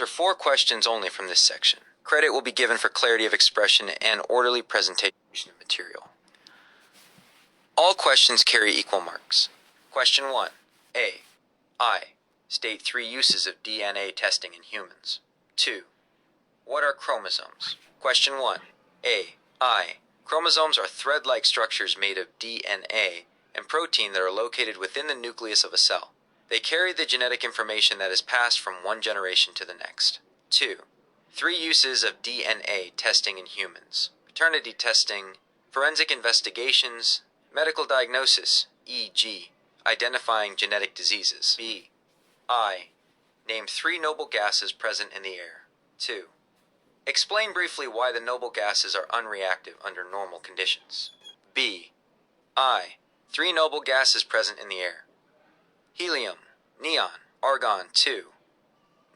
Answer 4 questions only from this section. Credit will be given for clarity of expression and orderly presentation of material. All questions carry equal marks. Question 1. A. I. State 3 uses of DNA testing in humans. 2. What are chromosomes? Question 1. A. I. Chromosomes are thread-like structures made of DNA and protein that are located within the nucleus of a cell. They carry the genetic information that is passed from one generation to the next. 2. 3 uses of DNA testing in humans: paternity testing, forensic investigations, medical diagnosis, e.g., identifying genetic diseases. B. I. Name 3 noble gases present in the air. 2. Explain briefly why the noble gases are unreactive under normal conditions. B. I. 3 noble gases present in the air: helium, neon, argon. 2.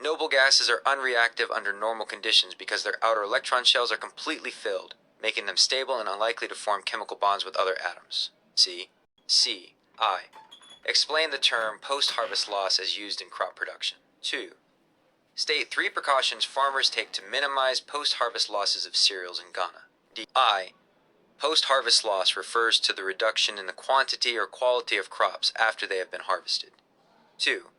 Noble gases are unreactive under normal conditions because their outer electron shells are completely filled, making them stable and unlikely to form chemical bonds with other atoms. C. I. Explain the term post-harvest loss as used in crop production. 2. State 3 precautions farmers take to minimize post-harvest losses of cereals in Ghana. D. I. Post-harvest loss refers to the reduction in the quantity or quality of crops after they have been harvested. 2.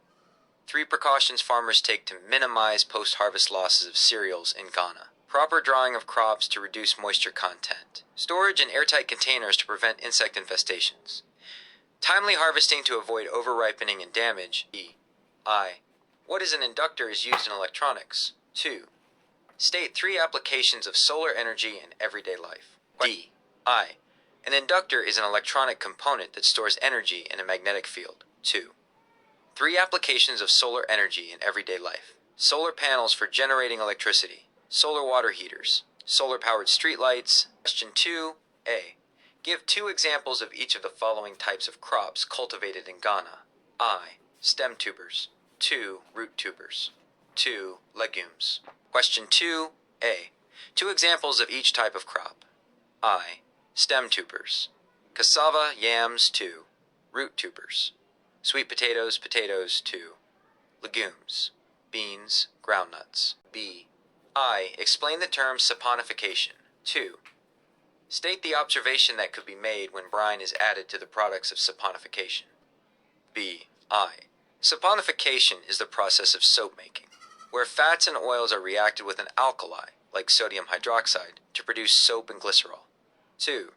3 precautions farmers take to minimize post-harvest losses of cereals in Ghana. Proper drying of crops to reduce moisture content. Storage in airtight containers to prevent insect infestations. Timely harvesting to avoid over-ripening and damage. E. I. What is an inductor is used in electronics. 2. State 3 applications of solar energy in everyday life. D. I. An inductor is an electronic component that stores energy in a magnetic field. 2. 3 applications of solar energy in everyday life: solar panels for generating electricity, solar water heaters, solar-powered streetlights. Question 2. A. Give 2 examples of each of the following types of crops cultivated in Ghana. I. Stem tubers. 2. Root tubers. 2. Legumes. Question 2. A. 2 examples of each type of crop. I. Stem tubers: cassava, yams. 2. Root tubers: sweet potatoes, potatoes. 2. Legumes: beans, groundnuts. B. I. Explain the term saponification. 2. State the observation that could be made when brine is added to the products of saponification. B. I. Saponification is the process of soap making, where fats and oils are reacted with an alkali, like sodium hydroxide, to produce soap and glycerol. 2.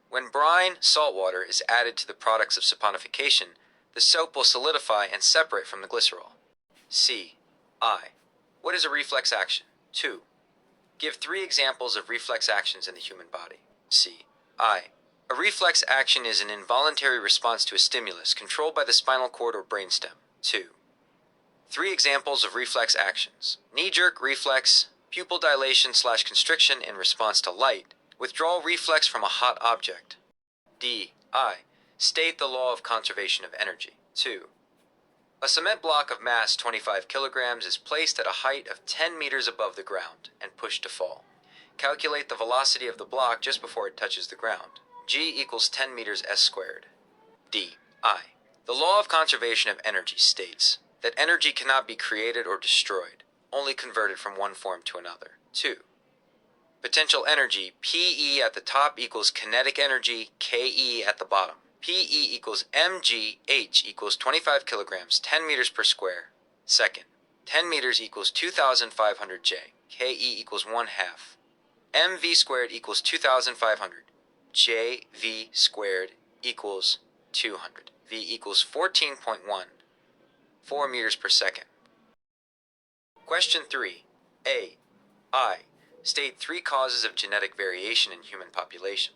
When brine, salt water, is added to the products of saponification, the soap will solidify and separate from the glycerol. C. I. What is a reflex action? 2. Give 3 examples of reflex actions in the human body. C. I. A reflex action is an involuntary response to a stimulus controlled by the spinal cord or brainstem. 2. 3 examples of reflex actions: knee-jerk reflex, pupil dilation/constriction in response to light, withdrawal reflex from a hot object. D. I. State the law of conservation of energy. 2. A cement block of mass 25 kilograms is placed at a height of 10 meters above the ground and pushed to fall. Calculate the velocity of the block just before it touches the ground. G equals 10 meters s squared. D. I. The law of conservation of energy states that energy cannot be created or destroyed, only converted from one form to another. 2. Potential energy, PE at the top equals kinetic energy, KE at the bottom. PE equals mgh equals 25 kilograms, 10 meters per square second. 10 meters equals 2,500 J. KE equals 1/2. mv squared equals 2,500. JV squared equals 200. V equals 14.1. 4 meters per second. Question 3. A. I. State 3 causes of genetic variation in human population.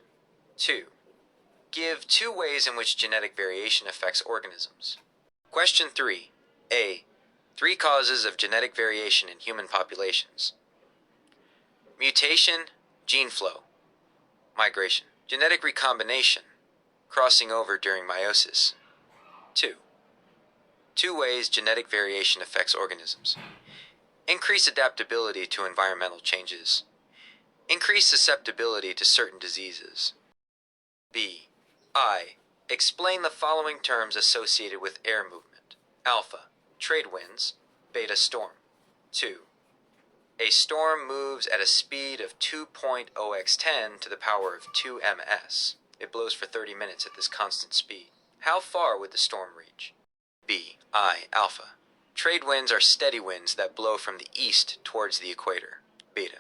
2. Give 2 ways in which genetic variation affects organisms. Question 3. A. 3 causes of genetic variation in human populations: mutation, gene flow, migration. Genetic recombination, crossing over during meiosis. 2. 2 ways genetic variation affects organisms: increase adaptability to environmental changes, increase susceptibility to certain diseases. B. I. Explain the following terms associated with air movement: alpha, trade winds; beta, storm. 2. A storm moves at a speed of 2.0 x 10 to the power of 2 ms. It blows for 30 minutes at this constant speed. How far would the storm reach? B. I. Alpha. Trade winds are steady winds that blow from the east towards the equator. Beta.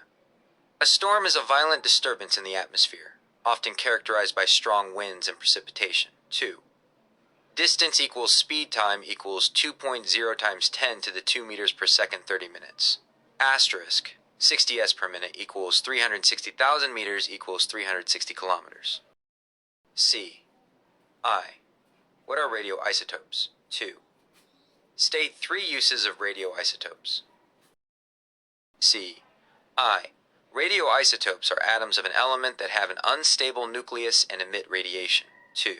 A storm is a violent disturbance in the atmosphere, often characterized by strong winds and precipitation. 2. Distance equals speed time equals 2.0 times 10 to the 2 meters per second 30 minutes. Asterisk. 60 s per minute equals 360,000 meters equals 360 kilometers. C. I. What are radioisotopes? 2. State 3 uses of radioisotopes. C. I. Radioisotopes are atoms of an element that have an unstable nucleus and emit radiation. 2.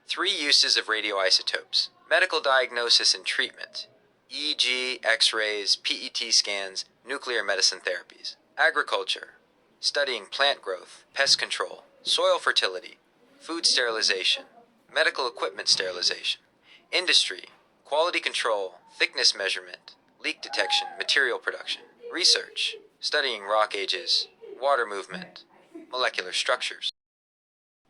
3 uses of radioisotopes: medical diagnosis and treatment, e.g., X-rays, PET scans, nuclear medicine therapies. Agriculture, studying plant growth, pest control, soil fertility, food sterilization, medical equipment sterilization. Industry, quality control, thickness measurement, leak detection, material production. Research, studying rock ages, water movement, molecular structures.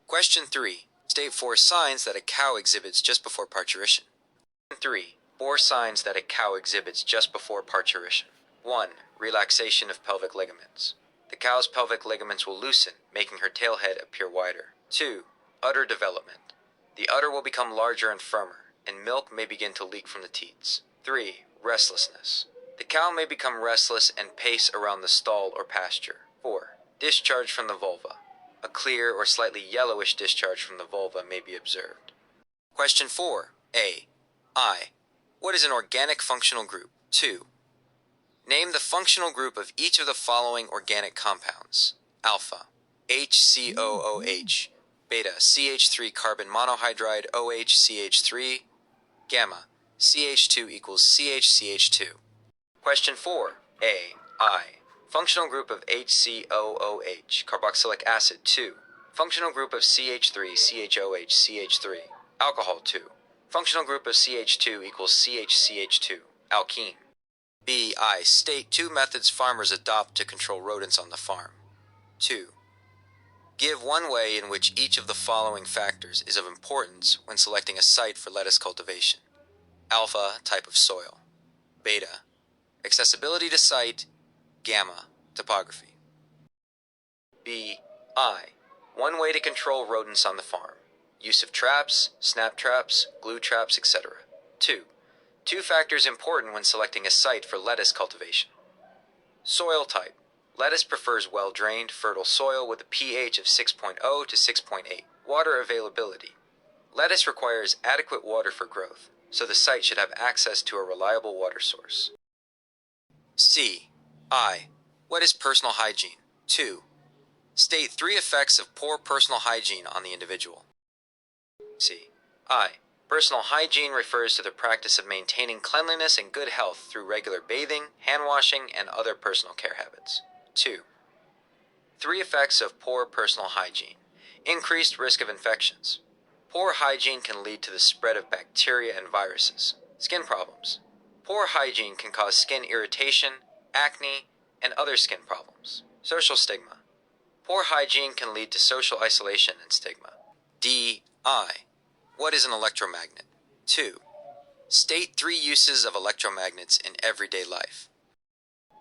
Question 3. State 4 signs that a cow exhibits just before parturition. 3. 4 signs that a cow exhibits just before parturition. 1. Relaxation of pelvic ligaments. The cow's pelvic ligaments will loosen, making her tail head appear wider. 2. Udder development. The udder will become larger and firmer, and milk may begin to leak from the teats. 3. Restlessness. The cow may become restless and pace around the stall or pasture. 4. Discharge from the vulva. A clear or slightly yellowish discharge from the vulva may be observed. Question 4. A. I. What is an organic functional group? 2. Name the functional group of each of the following organic compounds. Alpha, HCOOH. Beta, CH3 carbon monohydride OH CH3. Gamma, CH2 equals CH2. Question 4. A. I. Functional group of HCOOH, carboxylic acid 2. Functional group of CH3, CHOH, CH3, alcohol 2. Functional group of CH2 equals CH2, alkene. B. I. State 2 methods farmers adopt to control rodents on the farm. 2. Give one way in which each of the following factors is of importance when selecting a site for lettuce cultivation. Alpha, type of soil. Beta, accessibility to site. Gamma, topography. B. I. One way to control rodents on the farm. Use of traps, snap traps, glue traps, etc. 2. 2 factors important when selecting a site for lettuce cultivation. Soil type. Lettuce prefers well-drained, fertile soil with a pH of 6.0 to 6.8. Water availability. Lettuce requires adequate water for growth, so the site should have access to a reliable water source. C. I. What is personal hygiene? 2. State 3 effects of poor personal hygiene on the individual. C. I. Personal hygiene refers to the practice of maintaining cleanliness and good health through regular bathing, hand washing, and other personal care habits. 2. 3 effects of poor personal hygiene. Increased risk of infections. Poor hygiene can lead to the spread of bacteria and viruses. Skin problems. Poor hygiene can cause skin irritation, acne, and other skin problems. Social stigma. Poor hygiene can lead to social isolation and stigma. D. I. What is an electromagnet? 2. State 3 uses of electromagnets in everyday life.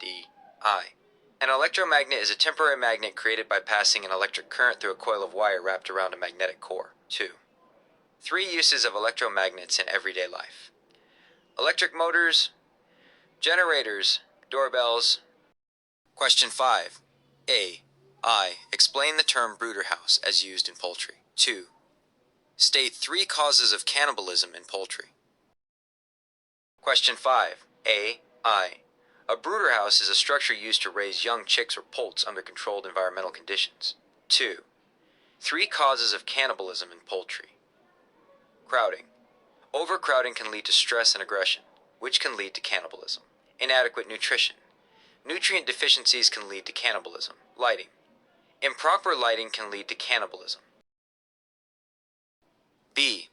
D. I. An electromagnet is a temporary magnet created by passing an electric current through a coil of wire wrapped around a magnetic core. 2. 3 uses of electromagnets in everyday life. Electric motors, generators, doorbells. Question 5. A. I. Explain the term brooder house as used in poultry. 2. State 3 causes of cannibalism in poultry. Question 5. A. I. A brooder house is a structure used to raise young chicks or poults under controlled environmental conditions. 2. 3 causes of cannibalism in poultry. Crowding. Overcrowding can lead to stress and aggression, which can lead to cannibalism. Inadequate nutrition. Nutrient deficiencies can lead to cannibalism. Lighting. Improper lighting can lead to cannibalism. B.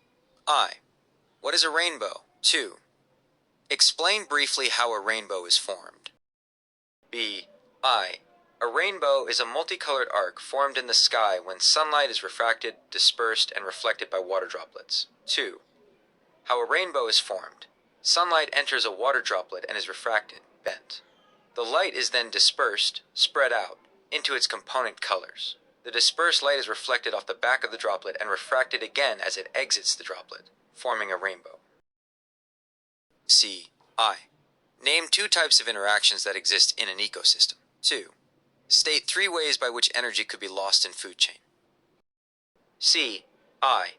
I. What is a rainbow? 2. Explain briefly how a rainbow is formed. B. I. A rainbow is a multicolored arc formed in the sky when sunlight is refracted, dispersed, and reflected by water droplets. 2. How a rainbow is formed. Sunlight enters a water droplet and is refracted, bent. The light is then dispersed, spread out, into its component colors. The dispersed light is reflected off the back of the droplet and refracted again as it exits the droplet, forming a rainbow. C. I. Name 2 types of interactions that exist in an ecosystem. 2. State 3 ways by which energy could be lost in food chain. C. I.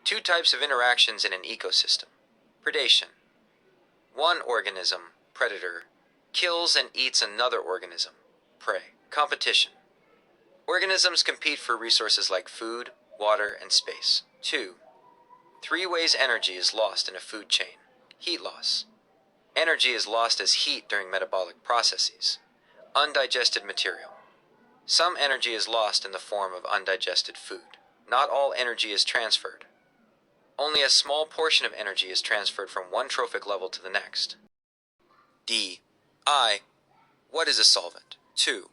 2 types of interactions in an ecosystem. Predation. One organism, predator, kills and eats another organism, prey. Competition. Organisms compete for resources like food, water, and space. 2. 3 ways energy is lost in a food chain. Heat loss. Energy is lost as heat during metabolic processes. Undigested material. Some energy is lost in the form of undigested food. Not all energy is transferred. Only a small portion of energy is transferred from one trophic level to the next. D. I. What is a solvent? 2.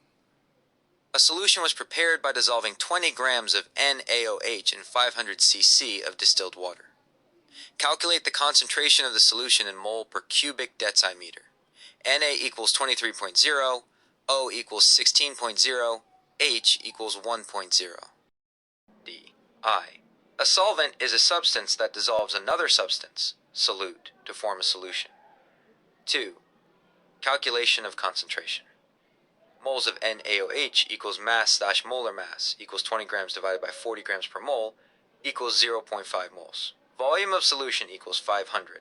A solution was prepared by dissolving 20 grams of NaOH in 500 cc of distilled water. Calculate the concentration of the solution in mole per cubic decimeter. Na equals 23.0, O equals 16.0, H equals 1.0. D. I. A solvent is a substance that dissolves another substance, solute, to form a solution. 2. Calculation of concentration. Moles of NaOH equals mass/molar mass equals 20 grams divided by 40 grams per mole equals 0.5 moles. Volume of solution equals 500.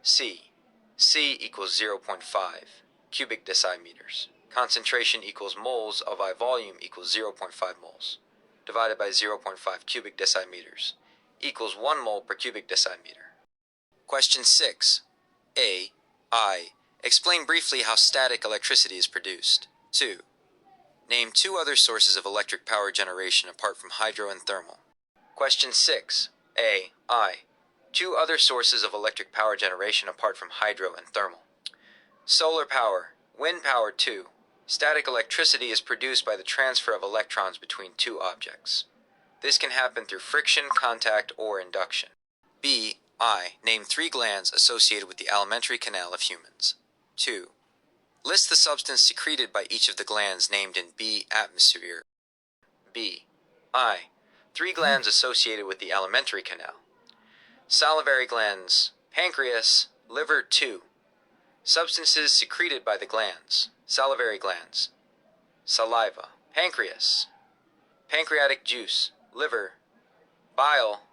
C. C equals 0.5 cubic decimeters. Concentration equals moles of I volume equals 0.5 moles divided by 0.5 cubic decimeters equals 1 mole per cubic decimeter. Question 6. A. I. Explain briefly how static electricity is produced. 2. Name 2 other sources of electric power generation apart from hydro and thermal. Question 6. A. I. 2 other sources of electric power generation apart from hydro and thermal. Solar power, wind power. 2. Static electricity is produced by the transfer of electrons between 2 objects. This can happen through friction, contact, or induction. B. I. Name 3 glands associated with the alimentary canal of humans. 2. List the substance secreted by each of the glands named in B. Atmosphere. B. I. 3 glands associated with the alimentary canal. Salivary glands, pancreas, liver. 2. Substances secreted by the glands. Salivary glands, saliva, pancreas, pancreatic juice, liver, bile.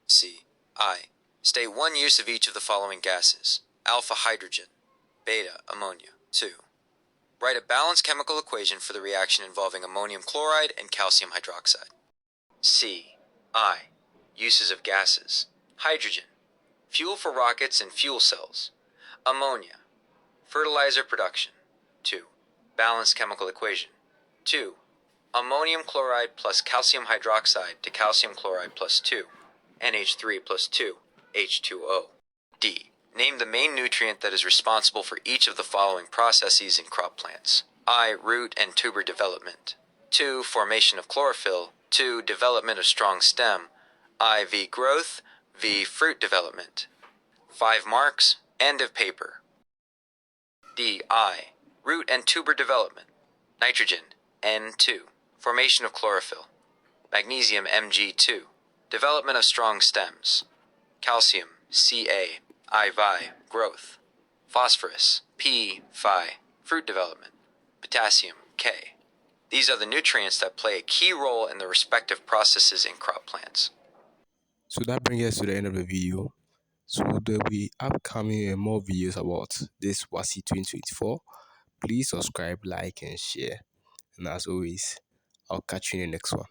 C. I. State 1 use of each of the following gases. Alpha hydrogen, beta ammonia. 2. Write a balanced chemical equation for the reaction involving ammonium chloride and calcium hydroxide. C. I. Uses of gases. Hydrogen, fuel for rockets and fuel cells. Ammonia, fertilizer production. 2. Balanced chemical equation. 2. Ammonium chloride plus calcium hydroxide to calcium chloride plus 2, NH3 plus 2, H2O. D. Name the main nutrient that is responsible for each of the following processes in crop plants. I. Root and tuber development. 2. Formation of chlorophyll. 2. Development of strong stem. I. V. Growth. V. Fruit development. 5 marks. End of paper. D. I. Root and tuber development. Nitrogen, N2. Formation of chlorophyll. Magnesium, Mg2. Development of strong stems. Calcium, Ca. I-Vi, growth. Phosphorus, P-Phi, fruit development. Potassium, K. These are the nutrients that play a key role in the respective processes in crop plants. So that brings us to the end of the video. So there will be upcoming and more videos about this Wassce 2024. Please subscribe, like, and share. And as always, I'll catch you in the next one.